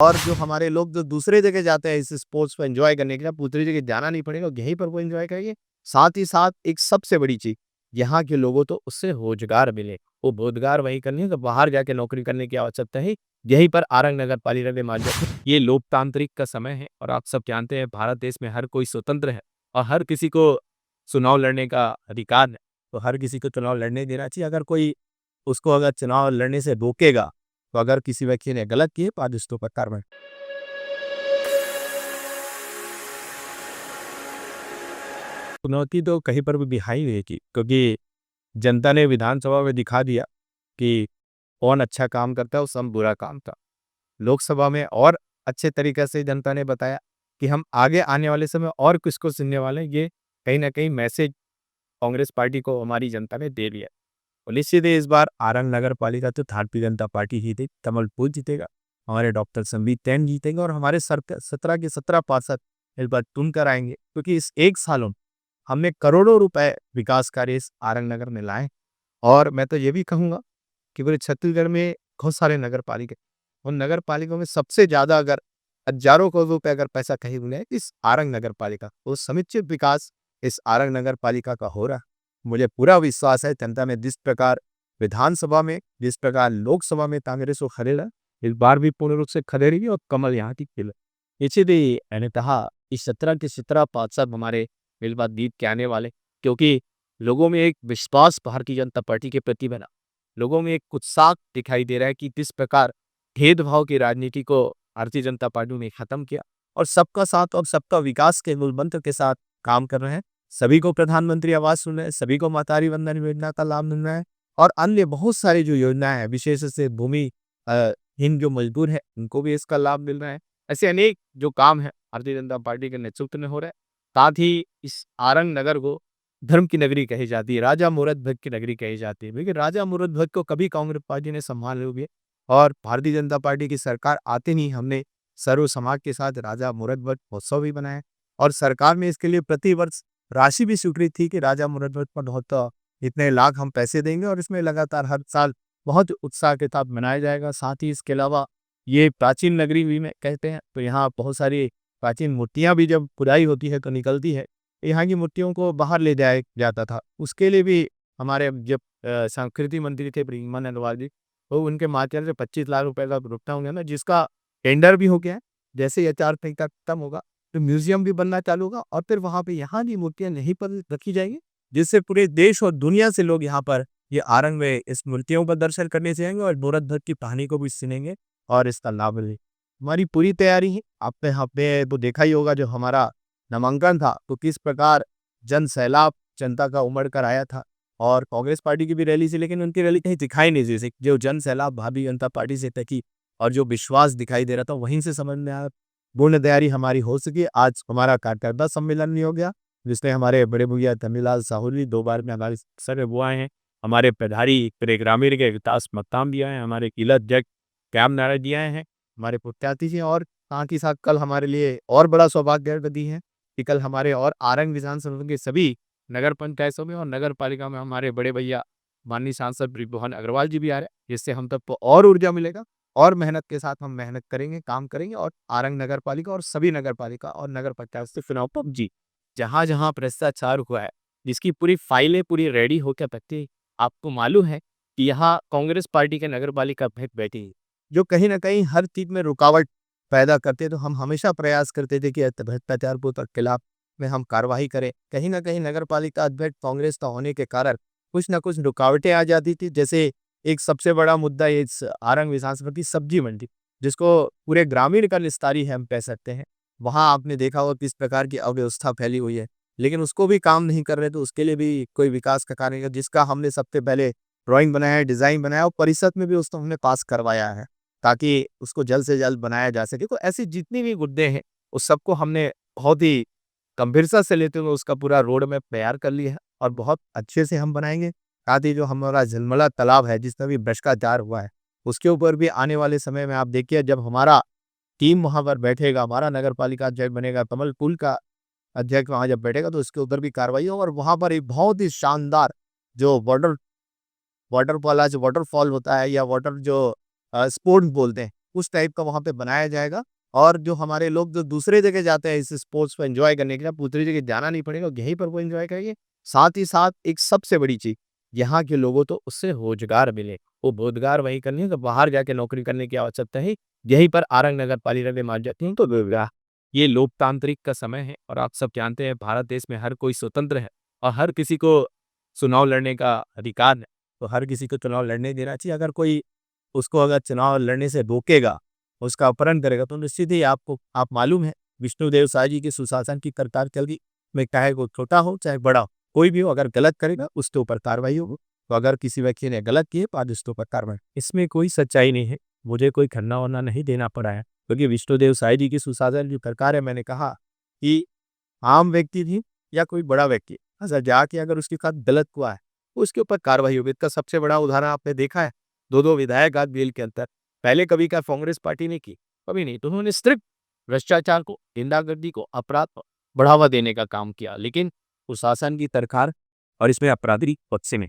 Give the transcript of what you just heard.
और जो हमारे लोग जो दूसरे जगह जाते हैं इस स्पोर्ट्स को एन्जॉय करने के लिए, दूसरी जगह जाना नहीं पड़ेगा, यहीं पर वो एन्जॉय करेंगे। साथ ही साथ एक सबसे बड़ी चीज़, यहाँ के लोगों को उससे रोज़गार मिले। वो रोज़गार वहीं करनी है तो बाहर जाके नौकरी करने की आवश्यकता है, यहीं पर आरंग नगर पालिका के माध्यम से। ये लोकतांत्रिक का समय है और आप सब जानते हैं भारत देश में हर कोई स्वतंत्र है और हर किसी को चुनाव लड़ने का अधिकार है। तो हर किसी को चुनाव लड़ने देना चाहिए। अगर कोई उसको अगर चुनाव लड़ने से रोकेगा, तो अगर किसी व्यक्ति ने गलत किए तो आज उसके ऊपर कार्रवाई। चुनौती तो कहीं पर भी दिखाई नहीं थी क्योंकि जनता ने विधानसभा में दिखा दिया कि कौन अच्छा काम करता है और सब बुरा काम था। लोकसभा में और अच्छे तरीके से जनता ने बताया कि हम आगे आने वाले समय और किसको चुनने वाले हैं, ये कहीं न कहीं मैसेज कांग्रेस पार्टी को हमारी जनता ने दे दिया। और निश्चित ही इस बार आरंग नगर पालिका तो भारतीय जनता पार्टी जीतेगी, कमल फूल जीतेगा, हमारे डॉक्टर संबित तैन जीतेंगे और हमारे 17 के 17 पार्षद इस बार चुन कर आएँगे क्योंकि इस 1 सालों में हमने करोड़ों रुपए विकास कार्य इस आरंग नगर में लाए। और मैं तो ये भी कहूँगा कि पूरे छत्तीसगढ़ में बहुत सारे नगर पालिका, उन नगर पालिकाओं में सबसे ज़्यादा अगर हज़ारों करोड़ रुपए अगर पैसा कहीं मिले इस आरंग नगर पालिका, तो समुचित विकास इस आरंग नगर पालिका का हो रहा है। मुझे पूरा विश्वास है जनता ने जिस प्रकार विधानसभा में, जिस प्रकार लोकसभा में कांग्रेस को खदेड़ा, इस बार भी पूर्ण रूप से खदेड़ेगी और कमल यहाँ की खिल। इसीलिए मैंने कहा इस 17 के 17 पार्षद हमारे इस बार जीत के आने वाले, क्योंकि लोगों में एक विश्वास भारतीय जनता पार्टी के प्रति बना। लोगों में एक उत्साह दिखाई दे रहा है कि किस प्रकार भेदभाव की राजनीति को भारतीय जनता पार्टी ने खत्म किया और सबका साथ और सबका विकास के मूल मंत्र के साथ काम कर रहे हैं। सभी को प्रधानमंत्री आवास मिल रहा है, सभी को मातृ वंदन योजना का लाभ मिल रहा है और अन्य बहुत सारी जो योजनाएं हैं, विशेष से भूमि हीन जो मजदूर है उनको भी इसका लाभ मिल रहा है। ऐसे अनेक जो काम है भारतीय जनता पार्टी के नेतृत्व में हो रहा है। साथ ही इस आरंग नगर को धर्म की नगरी कही जाती है, राजा मूर्ति की नगरी कही जाती है, क्योंकि राजा मूर्ति को कभी कांग्रेस पार्टी ने संभाले हुए और भारतीय जनता पार्टी की सरकार आते नहीं हमने सर्व समाज के साथ राजा मूर्ति महोत्सव भी बनाया और सरकार ने इसके लिए प्रति वर्ष राशि भी स्वीकृत थी कि राजा मूर्ति महोत्सव इतने लाख हम पैसे देंगे और इसमें लगातार हर साल बहुत उत्साह के साथ मनाया जाएगा। साथ ही इसके अलावा ये प्राचीन नगरी भी में कहते हैं, तो यहाँ बहुत सारी प्राचीन मूर्तियाँ भी जब खुदाई होती है तो निकलती है। यहाँ की मूर्तियों को बाहर ले जाया जाता था। उसके लिए भी हमारे जब संस्कृति मंत्री थे ब्रिह्मन अग्रवाल जी, तो उनके माध्यम से 25 लाख रुपए का भुगतान हो गया ना, जिसका टेंडर भी हो गया है। जैसे ये 4 तरीका खत्म होगा, तो म्यूज़ियम भी बनना चालू होगा और फिर वहाँ पे यहाँ की मूर्तियाँ यहीं पर रखी जाएँगी, जिससे पूरे देश और दुनिया से लोग यहाँ पर ये आरंग में इस मूर्तियों का दर्शन करने से आएँगे और मूर्ति भर की कहानी को भी सुनेंगे और इसका लाभ लेंगे। हमारी पूरी तैयारी है। आपने आपने तो देखा ही होगा जो हमारा नामांकन था, तो किस प्रकार जन सैलाब जनता का उमड़ कर आया था और कांग्रेस पार्टी की भी रैली थी, लेकिन उनकी रैली कहीं दिखाई नहीं दी थी। जो जन सैलाब भारतीय जनता पार्टी से तकी और जो विश्वास दिखाई दे रहा था, वहीं से समझ में आया पूर्ण तैयारी हमारी हो सकी। आज हमारा कार्यकर्ता सम्मेलन भी हो गया, जिसमें हमारे बड़े भैया धनीलाल साहू जी 2 बार में हमारे सर वो आए हैं, हमारे प्रभारी ग्रामीण के विकास मक्ताम भी आए हैं, हमारे किला अध्यक्ष कैम नारायण जी आए हैं, हमारे प्रत्याशी जी और साथ ही साथ कल हमारे लिए और बड़ा सौभाग्य दी है कि कल हमारे और आरंग विधानसभा के सभी नगर पंचायतों में और नगर पालिका में हमारे बड़े भैया माननीय सांसद ब्रिजमोहन अग्रवाल जी भी आ रहे हैं, जिससे हम सबको और ऊर्जा मिलेगा और मेहनत के साथ हम मेहनत करेंगे, काम करेंगे और आरंग नगर पालिका और सभी नगर पालिका और नगर पंचायत से चुनाव पर जी जहाँ-जहाँ भ्रष्टाचार हुआ है, जिसकी पूरी फाइलें पूरी रेडी होकर रखती है। आपको मालूम है कि यहाँ कांग्रेस पार्टी के नगर पालिका अध्यक्ष बैठी है, जो कहीं न कहीं हर चीज़ में रुकावट पैदा करते, तो हम हमेशा प्रयास करते थे कि भ्रष्टाचार के खिलाफ में हम कार्रवाई करें। कहीं न कहीं नगर पालिका अध्यक्ष कांग्रेस का होने के कारण कुछ न कुछ रुकावटें आ जाती थी। जैसे एक सबसे बड़ा मुद्दा इस आरंग विधानसभा की सब्जी मंडी, जिसको पूरे ग्रामीण का निस्तारी है हम कह सकते हैं। वहाँ आपने देखा होगा किस प्रकार की अव्यवस्था फैली हुई है, लेकिन उसको भी काम नहीं कर रहे, तो उसके लिए भी कोई विकास का कार्य नहीं है, जिसका हमने सबसे पहले ड्राइंग बनाया है, डिज़ाइन बनाया और परिषद में भी उसको हमने पास करवाया है, ताकि उसको जल्द से जल्द बनाया जा सके। तो ऐसी जितनी भी मुद्दे हैं, उस सबको हमने बहुत ही गंभीरता से लेते हुए उसका पूरा रोड मैप तैयार कर लिया है और बहुत अच्छे से हम बनाएँगे। साथ ही जो हमारा झलमला तालाब है, जिसमें भी भ्रष्टाचार हुआ है, उसके ऊपर भी आने वाले समय में आप देखिए जब हमारा टीम वहाँ पर बैठेगा, हमारा नगर पालिका अध्यक्ष बनेगा, कमल पुल का अध्यक्ष वहाँ जब बैठेगा, तो उसके ऊपर भी कार्रवाई होगा और वहाँ पर एक बहुत ही शानदार जो वाटरफॉल होता है या वाटर जो स्पोर्ट्स बोलते हैं, उस टाइप का वहाँ पे बनाया जाएगा। और जो हमारे लोग जो दूसरे जगह जाते हैं इस स्पोर्ट्स को एंजॉय करने के लिए, दूसरी जगह जाना नहीं पड़ेगा, यहीं पर वो एंजॉय करेंगे। साथ ही साथ एक सबसे बड़ी चीज़, यहाँ के लोगों को उससे रोजगार मिले। वो रोजगार वहीं करनी है तो बाहर जाके नौकरी करने की आवश्यकता है। यहीं पर आरंग नगर पालिका के माध्यम से तो रोजगार। ये लोकतांत्रिक का समय है और आप सब जानते हैं भारत देश में हर कोई स्वतंत्र है और हर किसी को चुनाव लड़ने का अधिकार है। तो हर किसी को चुनाव लड़ने देना चाहिए। अगर कोई उसको अगर चुनाव लड़ने से रोकेगा, उसका अपहरण करेगा तो निश्चित ही आप मालूम है विष्णुदेव साय जी के सुशासन की सरकार चल रही में, चाहे वो छोटा हो चाहे बड़ा हो, कोई भी हो अगर गलत करेगा उसके ऊपर कार्रवाई होगी। तो अगर किसी व्यक्ति ने गलत किए तो आज उसके ऊपर कार्रवाई। इसमें कोई सच्चाई नहीं है, मुझे कोई खन्ना-वन्ना नहीं देना पड़ा है क्योंकि विष्णुदेव साय जी की सुशासन जो सरकार है, मैंने कहा कि आम व्यक्ति भी या कोई बड़ा व्यक्ति अगर जाके अगर उसके साथ गलत हुआ है, तो उसके ऊपर कार्रवाई होगी। इसका सबसे बड़ा उदाहरण आपने देखा है, 2-2 विधायक आज जेल के अंदर। पहले कभी क्या कांग्रेस पार्टी ने की? कभी नहीं। तो उन्होंने सिर्फ भ्रष्टाचार को, गुंडागर्दी को, अपराध को बढ़ावा देने का काम किया। लेकिन प्रशासन की सरकार और इसमें अपराधी पक्ष में